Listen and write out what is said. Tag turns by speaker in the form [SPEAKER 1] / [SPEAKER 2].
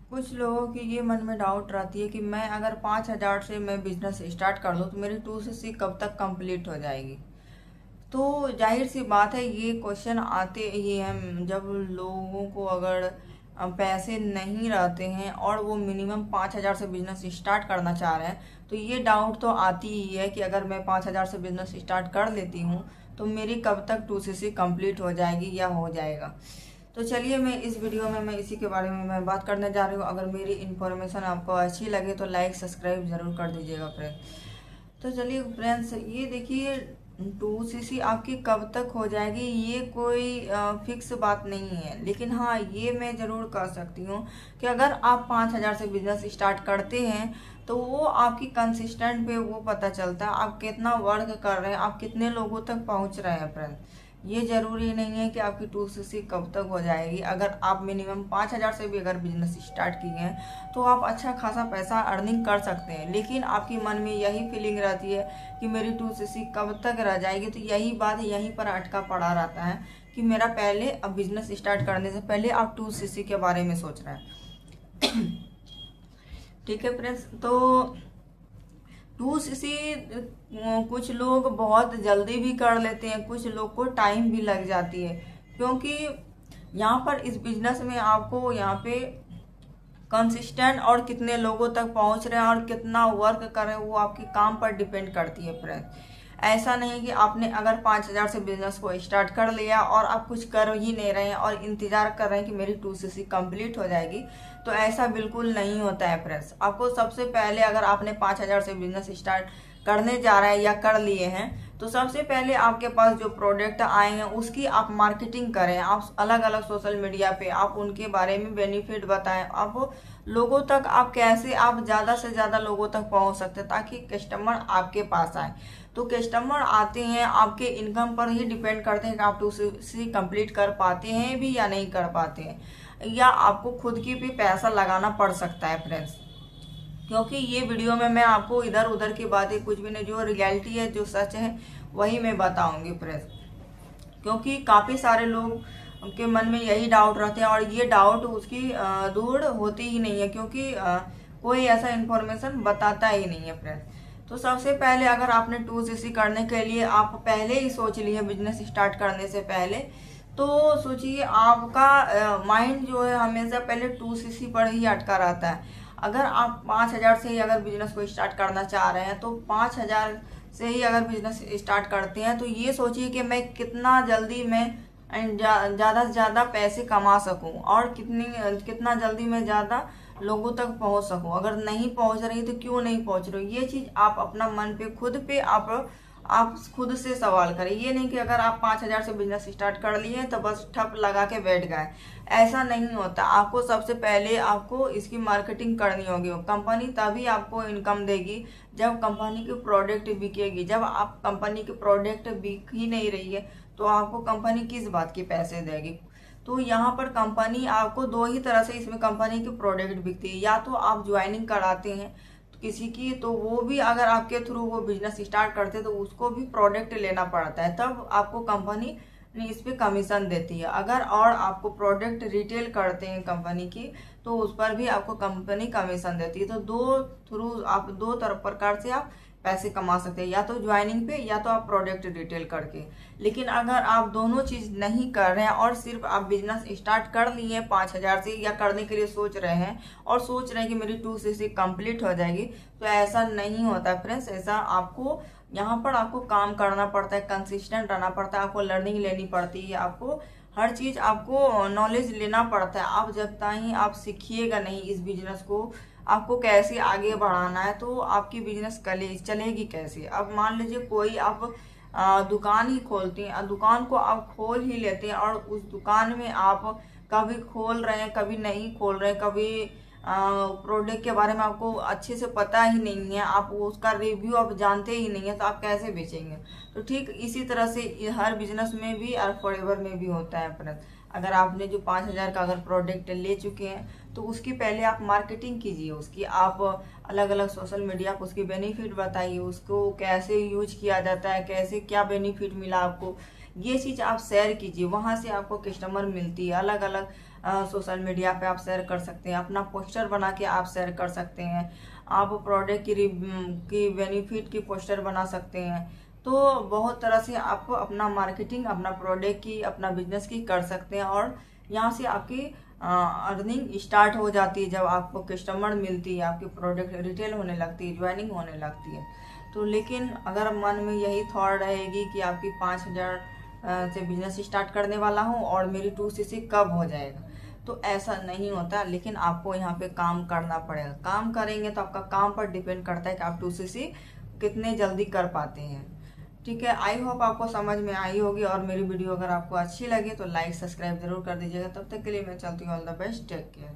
[SPEAKER 1] कुछ लोगों की ये मन में डाउट रहती है कि मैं अगर 5,000 से मैं बिजनेस स्टार्ट कर दूँ तो मेरी 2cc कब तक कंप्लीट हो जाएगी। तो जाहिर सी बात है, ये क्वेश्चन आते ही हैं जब लोगों को अगर पैसे नहीं रहते हैं और वो मिनिमम 5,000 से बिजनेस स्टार्ट करना चाह रहे हैं, तो ये डाउट तो आती ही है कि अगर मैं 5,000 से बिजनेस स्टार्ट कर लेती हूँ तो मेरी कब तक 2cc कंप्लीट हो जाएगी या हो जाएगा। तो चलिए, मैं इस वीडियो में मैं इसी के बारे में मैं बात करने जा रही हूँ। अगर मेरी इन्फॉर्मेशन आपको अच्छी लगे तो लाइक सब्सक्राइब ज़रूर कर दीजिएगा फ्रेंड्स। तो चलिए फ्रेंड्स, ये देखिए, 2cc आपकी कब तक हो जाएगी ये कोई फिक्स बात नहीं है, लेकिन हाँ, ये मैं ज़रूर कह सकती हूँ कि अगर आप 5,000 से बिजनेस स्टार्ट करते हैं तो वो आपकी कंसिस्टेंट पे वो पता चलता है आप कितना वर्क कर रहे हैं, आप कितने लोगों तक पहुँच रहे हैं फ्रेंड्स। ये जरूरी नहीं है कि आपकी 2cc कब तक हो जाएगी। अगर आप मिनिमम 5,000 से भी अगर बिजनेस स्टार्ट किए हैं तो आप अच्छा खासा पैसा अर्निंग कर सकते हैं, लेकिन आपकी मन में यही फीलिंग रहती है कि मेरी 2cc कब तक रह जाएगी। तो यही बात यहीं पर अटका पड़ा रहता है कि मेरा पहले अब बिजनेस स्टार्ट करने से पहले आप 2cc के बारे में सोच रहे हैं। ठीक है फ्रेंड्स, तो 2cc कुछ लोग बहुत जल्दी भी कर लेते हैं, कुछ लोग को टाइम भी लग जाती है, क्योंकि यहाँ पर इस बिजनेस में आपको यहाँ पे कंसिस्टेंट और कितने लोगों तक पहुँच रहे हैं और कितना वर्क कर रहे हैं वो आपके काम पर डिपेंड करती है फ्रेंड्स। ऐसा नहीं कि आपने अगर 5,000 से बिजनेस को स्टार्ट कर लिया और आप कुछ कर ही नहीं रहे हैं और इंतजार कर रहे हैं कि मेरी 2cc कंप्लीट हो जाएगी, तो ऐसा बिल्कुल नहीं होता है फ्रेंड्स। आपको सबसे पहले, अगर आपने 5,000 से बिजनेस स्टार्ट करने जा रहे हैं या कर लिए हैं, तो सबसे पहले आपके पास जो प्रोडक्ट आए हैं उसकी आप मार्केटिंग करें। आप अलग अलग सोशल मीडिया पे आप उनके बारे में बेनिफिट बताएं। आप लोगों तक आप कैसे आप ज़्यादा से ज़्यादा लोगों तक पहुंच सकते हैं ताकि कस्टमर आपके पास आए। तो कस्टमर आते हैं आपके इनकम पर ही डिपेंड करते हैं कि आप 2cc कंप्लीट कर पाते हैं भी या नहीं कर पाते हैं, या आपको खुद की भी पैसा लगाना पड़ सकता है फ्रेंड्स। क्योंकि ये वीडियो में मैं आपको इधर उधर की बातें कुछ भी नहीं, जो रियलिटी है जो सच है वही मैं बताऊंगी फ्रेंड्स। क्योंकि काफ़ी सारे लोग के मन में यही डाउट रहते हैं और ये डाउट उसकी दूर होती ही नहीं है, क्योंकि कोई ऐसा इन्फॉर्मेशन बताता ही नहीं है फ्रेंड्स। तो सबसे पहले, अगर आपने 2cc करने के लिए आप पहले ही सोच लिए बिजनेस स्टार्ट करने से पहले, तो सोचिए आपका माइंड जो है हमेशा पहले 2cc पर ही अटका रहता है। अगर आप 5,000 से ही अगर बिजनेस को स्टार्ट करना चाह रहे हैं तो 5,000 से ही अगर बिजनेस स्टार्ट करते हैं तो ये सोचिए कि मैं कितना जल्दी मैं ज़्यादा से ज़्यादा पैसे कमा सकूं और कितना जल्दी मैं ज़्यादा लोगों तक पहुंच सकूं। अगर नहीं पहुंच रही तो क्यों नहीं पहुंच रही, ये चीज़ आप अपना मन पे खुद पे आप खुद से सवाल करें। ये नहीं कि अगर आप 5,000 से बिजनेस स्टार्ट कर लिए तो बस ठप लगा के बैठ गए, ऐसा नहीं होता। आपको सबसे पहले आपको इसकी मार्केटिंग करनी होगी। कंपनी तभी आपको इनकम देगी जब कंपनी की प्रोडक्ट बिकेगी। जब आप कंपनी की प्रोडक्ट बिक ही नहीं रही है तो आपको कंपनी किस बात के पैसे देगी। तो यहाँ पर कंपनी आपको दो ही तरह से इसमें कंपनी की प्रोडक्ट बिकती है। या तो आप ज्वाइनिंग कराते हैं किसी की, तो वो भी अगर आपके थ्रू वो बिजनेस स्टार्ट करते तो उसको भी प्रोडक्ट लेना पड़ता है, तब आपको कंपनी इस पे कमीशन देती है। अगर और आपको प्रोडक्ट रिटेल करते हैं कंपनी की तो उस पर भी आपको कंपनी कमीशन देती है। तो दो थ्रू आप दो तरह प्रकार से आप पैसे कमा सकते हैं, या तो ज्वाइनिंग पे या तो आप प्रोडक्ट रिटेल करके। लेकिन अगर आप दोनों चीज नहीं कर रहे हैं और सिर्फ आप बिजनेस स्टार्ट कर लिए हैं 5,000 से, या करने के लिए सोच रहे हैं और सोच रहे हैं कि मेरी 2cc कंप्लीट हो जाएगी, तो ऐसा नहीं होता फ्रेंड्स। ऐसा आपको यहाँ पर आपको काम करना पड़ता है, कंसिस्टेंट रहना पड़ता है, आपको लर्निंग लेनी पड़ती है, आपको हर चीज आपको नॉलेज लेना पड़ता है। आप जब तक आप सीखिएगा नहीं इस बिजनेस को, आपको कैसे आगे बढ़ाना है, तो आपकी बिजनेस चलेगी कैसे। अब मान लीजिए कोई आप दुकान ही खोलती हैं, दुकान को आप खोल ही लेते हैं और उस दुकान में आप कभी खोल रहे हैं कभी नहीं खोल रहे हैं, कभी प्रोडक्ट के बारे में आपको अच्छे से पता ही नहीं है, आप उसका रिव्यू आप जानते ही नहीं है, तो आप कैसे बेचेंगे। तो ठीक इसी तरह से हर बिजनेस में भी और फॉरएवर में भी होता है फ्रेंड्स। अगर आपने जो 5,000 का अगर प्रोडक्ट ले चुके हैं तो उसकी पहले आप मार्केटिंग कीजिए, उसकी आप अलग अलग सोशल मीडिया पर उसकी बेनिफिट बताइए, उसको कैसे यूज किया जाता है, कैसे क्या बेनिफिट मिला आपको, ये चीज़ आप शेयर कीजिए। वहाँ से आपको कस्टमर मिलती है, अलग अलग सोशल मीडिया पे आप शेयर कर सकते हैं, अपना पोस्टर बना के आप शेयर कर सकते हैं, आप प्रोडक्ट की बेनिफिट की पोस्टर बना सकते हैं। तो बहुत तरह से आप अपना मार्केटिंग, अपना प्रोडक्ट की, अपना बिजनेस की कर सकते हैं और यहाँ से आपकी अर्निंग स्टार्ट हो जाती है। जब आपको कस्टमर मिलती है, आपकी प्रोडक्ट रिटेल होने लगती है, ज्वाइनिंग होने लगती है। तो लेकिन अगर मन में यही थॉट रहेगी कि आपकी 5,000 से बिजनेस स्टार्ट करने वाला हूँ और मेरी 2cc कब हो जाएगा, तो ऐसा नहीं होता। लेकिन आपको यहाँ पे काम करना पड़ेगा। काम करेंगे तो आपका काम पर डिपेंड करता है कि आप 2cc कितने जल्दी कर पाते हैं। ठीक है, आई होप आपको समझ में आई होगी और मेरी वीडियो अगर आपको अच्छी लगे तो लाइक सब्सक्राइब जरूर कर दीजिएगा। तब तक के लिए मैं चलती हूँ। All the best, take care.